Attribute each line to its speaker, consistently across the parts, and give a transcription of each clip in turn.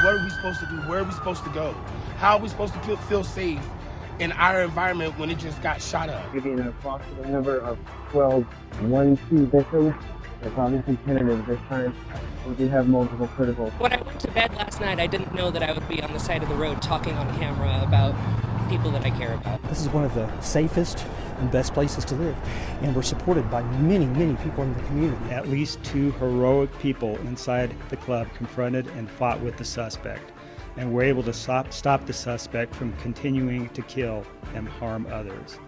Speaker 1: what are we supposed to do? Where are we supposed to go? How are we supposed to feel safe in our environment when it just got shot up?
Speaker 2: Giving an approximate number of 12 1-2 victims. It's obviously tentative this time. We do have multiple criticals.
Speaker 3: When I went to bed last night, I didn't know that I would be on the side of the road talking on camera about people that I care about.
Speaker 4: This is one of the safest and best places to live, and we're supported by many, many people in the community.
Speaker 5: At least 2 heroic people inside the club confronted and fought with the suspect, and were able to stop the suspect from continuing to kill and harm others.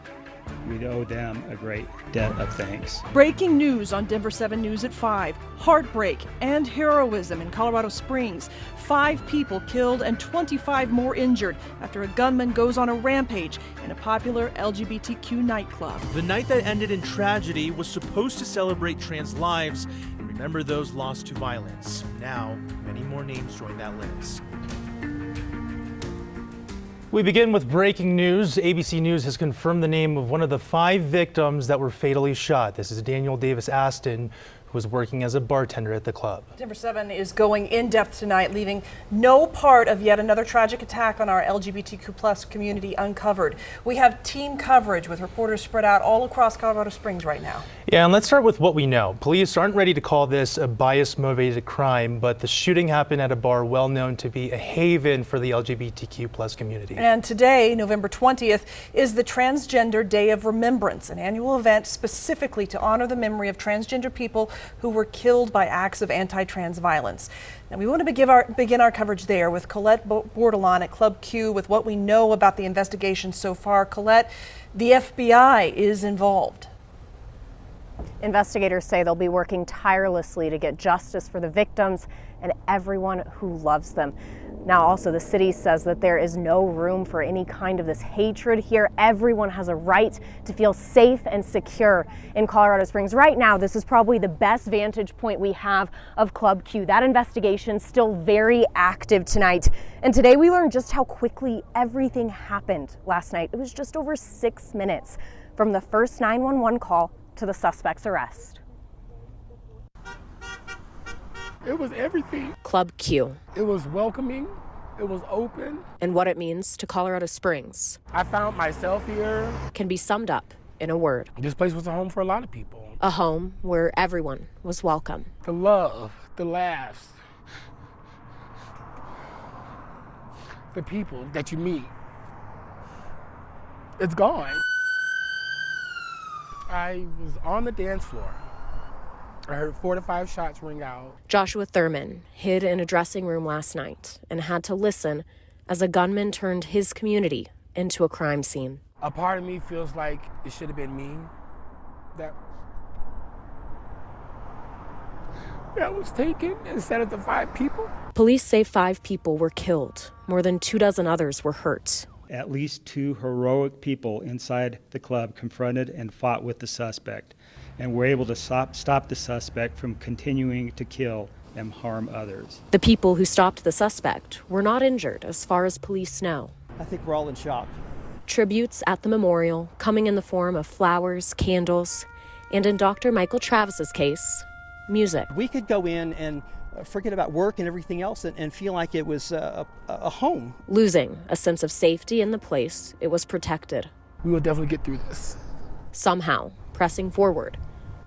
Speaker 5: We owe them a great debt of thanks.
Speaker 6: Breaking news on Denver 7 News at 5. Heartbreak and heroism in Colorado Springs. 5 people killed and 25 more injured after a gunman goes on a rampage in a popular LGBTQ nightclub.
Speaker 7: The night that ended in tragedy was supposed to celebrate trans lives and remember those lost to violence. Now, many more names join that list.
Speaker 8: We begin with breaking news. ABC News has confirmed the name of one of the 5 victims that were fatally shot. This is Daniel Davis Aston, who was working as a bartender at the club.
Speaker 6: Denver 7 is going in depth tonight, leaving no part of yet another tragic attack on our LGBTQ+ community uncovered. We have team coverage with reporters spread out all across Colorado Springs right now.
Speaker 8: Yeah, and let's start with what we know. Police aren't ready to call this a bias-motivated crime, but the shooting happened at a bar well known to be a haven for the LGBTQ+ community.
Speaker 6: And today, November 20th, is the Transgender Day of Remembrance, an annual event specifically to honor the memory of transgender people who were killed by acts of anti-trans violence. Now, we want to begin our coverage there with Colette Bordelon at Club Q with what we know about the investigation so far. Colette, the FBI is involved.
Speaker 9: Investigators say they'll be working tirelessly to get justice for the victims and everyone who loves them. Now, also, the city says that there is no room for any kind of this hatred here. Everyone has a right to feel safe and secure in Colorado Springs. Right now, this is probably the best vantage point we have of Club Q. That investigation still very active tonight. And today we learned just how quickly everything happened last night. It was just over 6 minutes from the first 911 call to the suspect's arrest.
Speaker 1: It was everything.
Speaker 3: Club Q.
Speaker 1: It was welcoming. It was open.
Speaker 3: And what it means to Colorado Springs
Speaker 1: I found myself here.
Speaker 3: can be summed up in a word.
Speaker 1: This place was a home for a lot of people.
Speaker 3: A home where everyone was welcome.
Speaker 1: The love, the laughs, the people that you meet. It's gone. I was on the dance floor. I heard 4 to 5 shots ring out.
Speaker 3: Joshua Thurman hid in a dressing room last night and had to listen as a gunman turned his community into a crime scene.
Speaker 1: A part of me feels like it should have been me that was taken instead of the 5 people.
Speaker 3: Police say 5 people were killed. More than 24 others were hurt.
Speaker 5: At least 2 heroic people inside the club confronted and fought with the suspect, and were able to stop the suspect from continuing to kill and harm others.
Speaker 3: The people who stopped the suspect were not injured, as far as police know.
Speaker 4: I think we're all in shock.
Speaker 3: Tributes at the memorial coming in the form of flowers, candles, and in Dr. Michael Travis's case, music.
Speaker 4: We could go in and forget about work and everything else and feel like it was a home.
Speaker 3: Losing a sense of safety in the place it was protected.
Speaker 1: We will definitely get through this.
Speaker 3: Somehow pressing forward,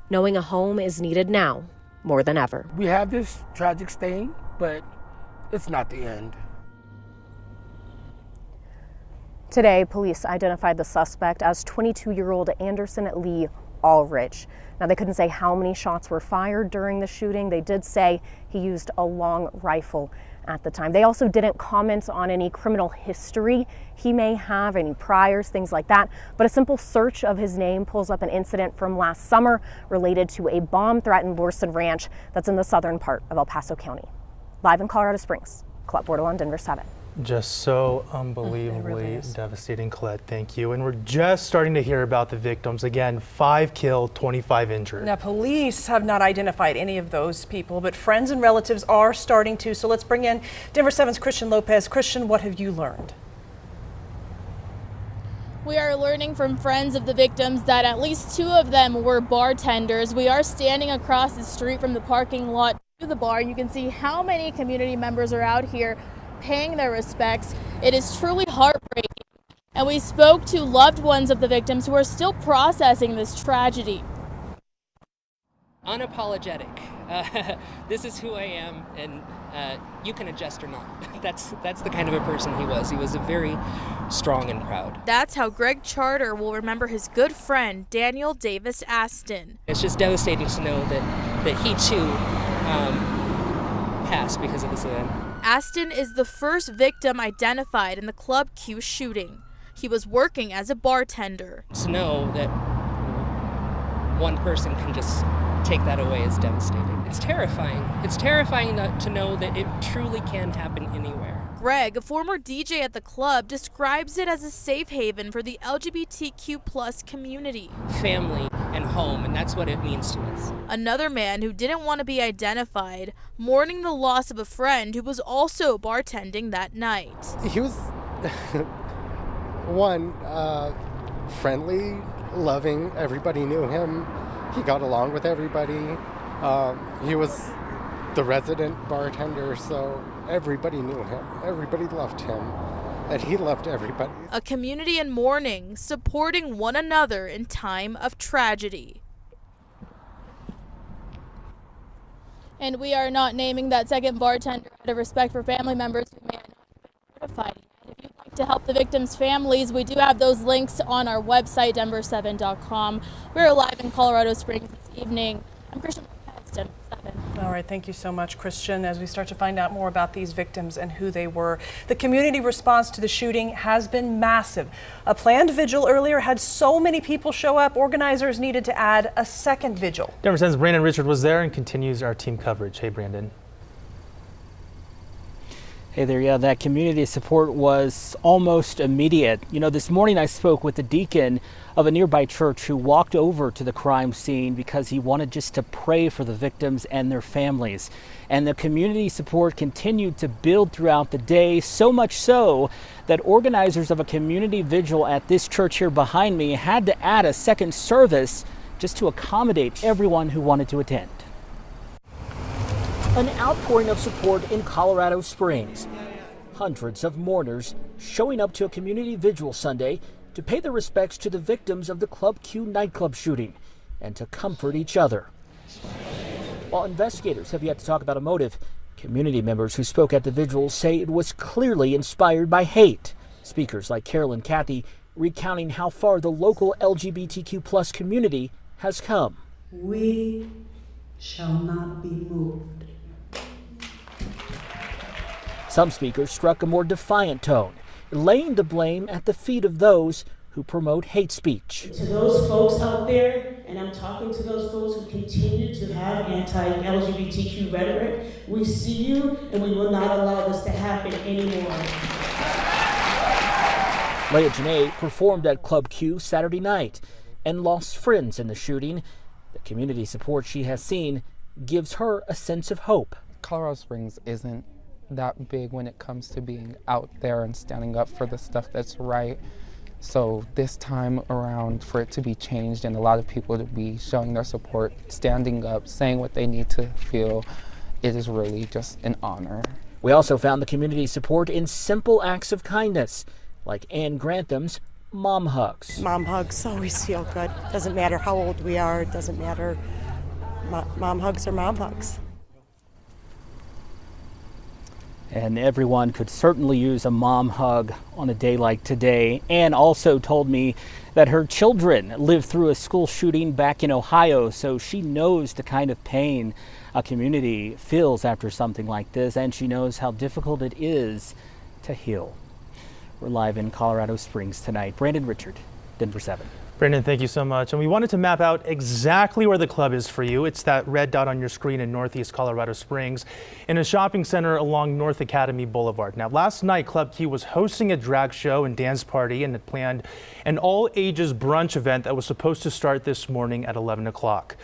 Speaker 3: knowing a home is needed now more than ever.
Speaker 1: We have this tragic stain, but it's not the end.
Speaker 9: Today, police identified the suspect as 22-year-old Anderson Lee Aldrich. Now, they couldn't say how many shots were fired during the shooting. They did say he used a long rifle at the time. They also didn't comment on any criminal history he may have, any priors, things like that. But a simple search of his name pulls up an incident from last summer related to a bomb-threatened Lorson Ranch that's in the southern part of El Paso County. Live in Colorado Springs, Colette Bordelon, Denver 7.
Speaker 8: Just so unbelievably devastating, Colette. Thank you. And we're just starting to hear about the victims. Again, 5 killed, 25 injured.
Speaker 6: Now, police have not identified any of those people, but friends and relatives are starting to. So let's bring in Denver 7's Christian Lopez. Christian, what have you learned?
Speaker 10: We are learning from friends of the victims that at least 2 of them were bartenders. We are standing across the street from the parking lot to the bar. You can see how many community members are out here paying their respects. It is truly heartbreaking. And we spoke to loved ones of the victims who are still processing this tragedy.
Speaker 11: Unapologetic. This is who I am, and you can adjust or not. That's the kind of a person he was. He was a very strong and proud.
Speaker 10: That's how Greg Charter will remember his good friend, Daniel Davis Aston.
Speaker 11: It's just devastating to know that he too passed because of this event.
Speaker 10: Aston is the first victim identified in the Club Q shooting. He was working as a bartender.
Speaker 11: To know that one person can just take that away is devastating. It's terrifying. It's terrifying to know that it truly can happen anywhere.
Speaker 10: Greg, a former DJ at the club, describes it as a safe haven for the LGBTQ+ community.
Speaker 11: Family and home, and that's what it means to us.
Speaker 10: Another man who didn't want to be identified, mourning the loss of a friend who was also bartending that night.
Speaker 12: He was friendly, loving. Everybody knew him. He got along with everybody. He was the resident bartender, so everybody knew him. Everybody loved him, and he loved everybody.
Speaker 10: A community in mourning, supporting one another in time of tragedy. And we are not naming that second bartender out of respect for family members who may not be notified. If you'd like to help the victims' families, we do have those links on our website, denver7.com. We're live in Colorado Springs this evening. I'm Christian.
Speaker 6: All right, thank you so much, Christian. As we start to find out more about these victims and who they were, the community response to the shooting has been massive. A planned vigil earlier had so many people show up, organizers needed to add a second vigil.
Speaker 8: Denver 7's Brandon Richard was there and continues our team coverage. Hey, Brandon.
Speaker 13: Hey there, yeah, that community support was almost immediate. You know, this morning I spoke with the deacon of a nearby church who walked over to the crime scene because he wanted just to pray for the victims and their families. And the community support continued to build throughout the day, so much so that organizers of a community vigil at this church here behind me had to add a second service just to accommodate everyone who wanted to attend. An outpouring of support in Colorado Springs. Hundreds of mourners showing up to a community vigil Sunday to pay their respects to the victims of the Club Q nightclub shooting and to comfort each other. While investigators have yet to talk about a motive, community members who spoke at the vigil say it was clearly inspired by hate. Speakers like Carolyn Cathy recounting how far the local LGBTQ+ community has come.
Speaker 14: We shall not be moved.
Speaker 13: Some speakers struck a more defiant tone, laying the blame at the feet of those who promote hate speech.
Speaker 14: To those folks out there, and I'm talking to those folks who continue to have anti-LGBTQ rhetoric, we see you and we will not allow this to happen anymore.
Speaker 13: Leah Janae performed at Club Q Saturday night and lost friends in the shooting. The community support she has seen gives her a sense of hope.
Speaker 15: Colorado Springs isn't that big when it comes to being out there and standing up for the stuff that's right. So this time around, for it to be changed and a lot of people to be showing their support, standing up, saying what they need to feel, it is really just an honor.
Speaker 13: We also found the community support in simple acts of kindness, like Ann Grantham's mom hugs.
Speaker 16: Mom hugs always feel good. Doesn't matter how old we are, it doesn't matter. Mom hugs are mom hugs.
Speaker 13: And everyone could certainly use a mom hug on a day like today. Ann also told me that her children lived through a school shooting back in Ohio, so she knows the kind of pain a community feels after something like this, and she knows how difficult it is to heal. We're live in Colorado Springs tonight. Brandon Richard, Denver 7.
Speaker 8: Brandon, thank you so much. And we wanted to map out exactly where the club is for you. It's that red dot on your screen in Northeast Colorado Springs in a shopping center along North Academy Boulevard. Now, last night, Club Q was hosting a drag show and dance party and had planned an all-ages brunch event that was supposed to start this morning at 11 o'clock.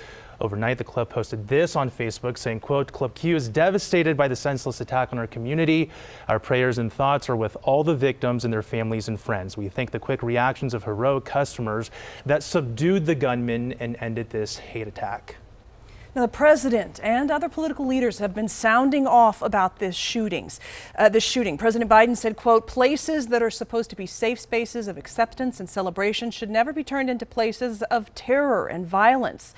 Speaker 8: Overnight, the club posted this on Facebook saying, quote, Club Q is devastated by the senseless attack on our community. Our prayers and thoughts are with all the victims and their families and friends. We thank the quick reactions of heroic customers that subdued the gunman and ended this hate attack.
Speaker 6: Now, the president and other political leaders have been sounding off about this shooting. President Biden said, quote, places that are supposed to be safe spaces of acceptance and celebration should never be turned into places of terror and violence.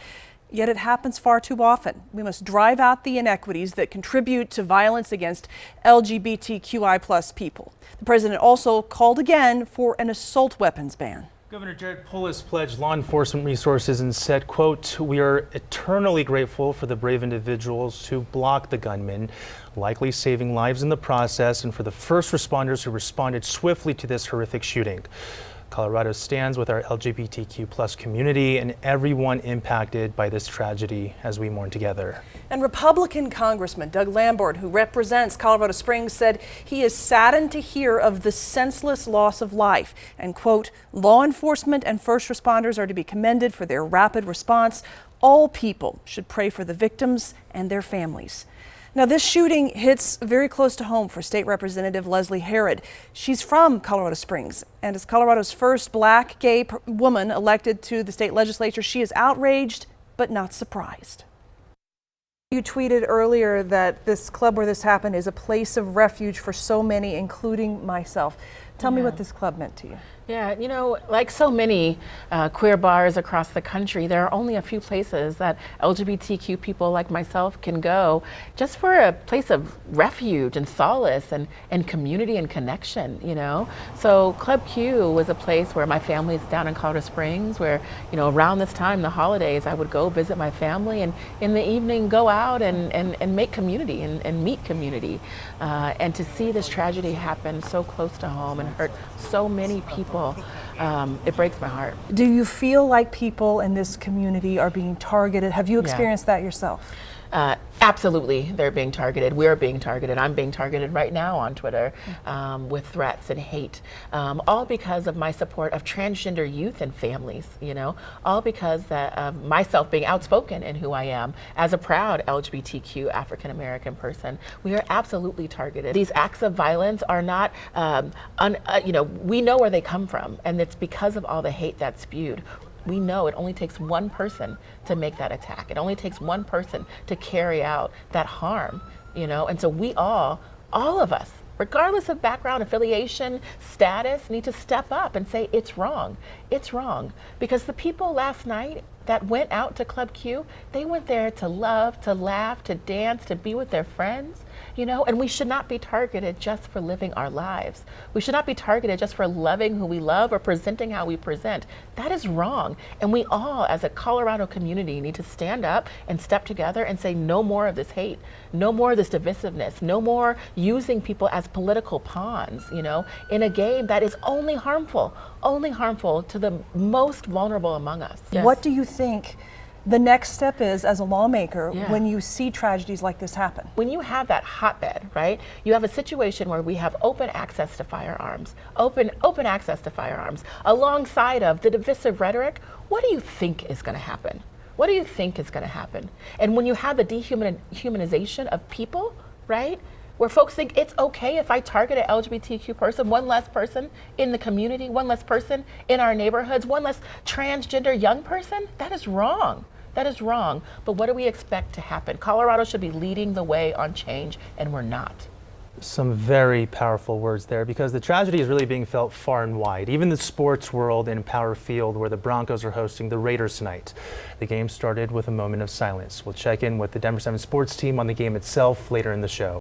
Speaker 6: Yet it happens far too often. We must drive out the inequities that contribute to violence against LGBTQI+ people. The president also called again for an assault weapons ban.
Speaker 8: Governor Jared Polis pledged law enforcement resources and said, quote, we are eternally grateful for the brave individuals who blocked the gunman, likely saving lives in the process, and for the first responders who responded swiftly to this horrific shooting. Colorado stands with our LGBTQ+ community and everyone impacted by this tragedy as we mourn together.
Speaker 6: And Republican Congressman Doug Lamborn, who represents Colorado Springs, said he is saddened to hear of the senseless loss of life and, quote, law enforcement and first responders are to be commended for their rapid response. All people should pray for the victims and their families. Now, this shooting hits very close to home for State Representative Leslie Herod. She's from Colorado Springs and is Colorado's first black gay woman elected to the state legislature. She is outraged but not surprised. You tweeted earlier that this club where this happened is a place of refuge for so many, including myself. Tell me what this club meant to you.
Speaker 17: Yeah, you know, like so many queer bars across the country, there are only a few places that LGBTQ people like myself can go just for a place of refuge and solace and community and connection, you know. So Club Q was a place where my family's down in Colorado Springs, where, you know, around this time, the holidays, I would go visit my family and in the evening go out and make community and meet community. And to see this tragedy happen so close to home and hurt so many people, it breaks my heart.
Speaker 6: Do you feel like people in this community are being targeted? Have you experienced that yourself?
Speaker 17: Absolutely, they're being targeted. We're being targeted. I'm being targeted right now on Twitter with threats and hate, all because of my support of transgender youth and families, you know, all because of myself being outspoken in who I am as a proud LGBTQ African American person. We are absolutely targeted. These acts of violence are not, you know, we know where they come from, and it's because of all the hate that's spewed. We know it only takes one person to make that attack. It only takes one person to carry out that harm, you know? And so we all of us, regardless of background, affiliation, status, need to step up and say, it's wrong. It's wrong. Because the people last night that went out to Club Q, they went there to love, to laugh, to dance, to be with their friends, you know, and we should not be targeted just for living our lives. We should not be targeted just for loving who we love or presenting how we present. That is wrong. And we all, as a Colorado community, need to stand up and step together and say no more of this hate, no more of this divisiveness, no more using people as political pawns, you know, in a game that is only harmful to the most vulnerable among us. Yes.
Speaker 6: What do you think the next step is as a lawmaker when you see tragedies like this happen?
Speaker 17: When you have that hotbed, right? You have a situation where we have open access to firearms, open access to firearms, alongside of the divisive rhetoric. What do you think is going to happen? What do you think is going to happen? And when you have the dehumanization of people, right? Where folks think it's okay if I target an LGBTQ person, one less person in the community, one less person in our neighborhoods, one less transgender young person, that is wrong. That is wrong. But what do we expect to happen? Colorado should be leading the way on change, and we're not.
Speaker 8: Some very powerful words there, because the tragedy is really being felt far and wide. Even the sports world in Power Field, where the Broncos are hosting the Raiders tonight. The game started with a moment of silence. We'll check in with the Denver 7 sports team on the game itself later in the show.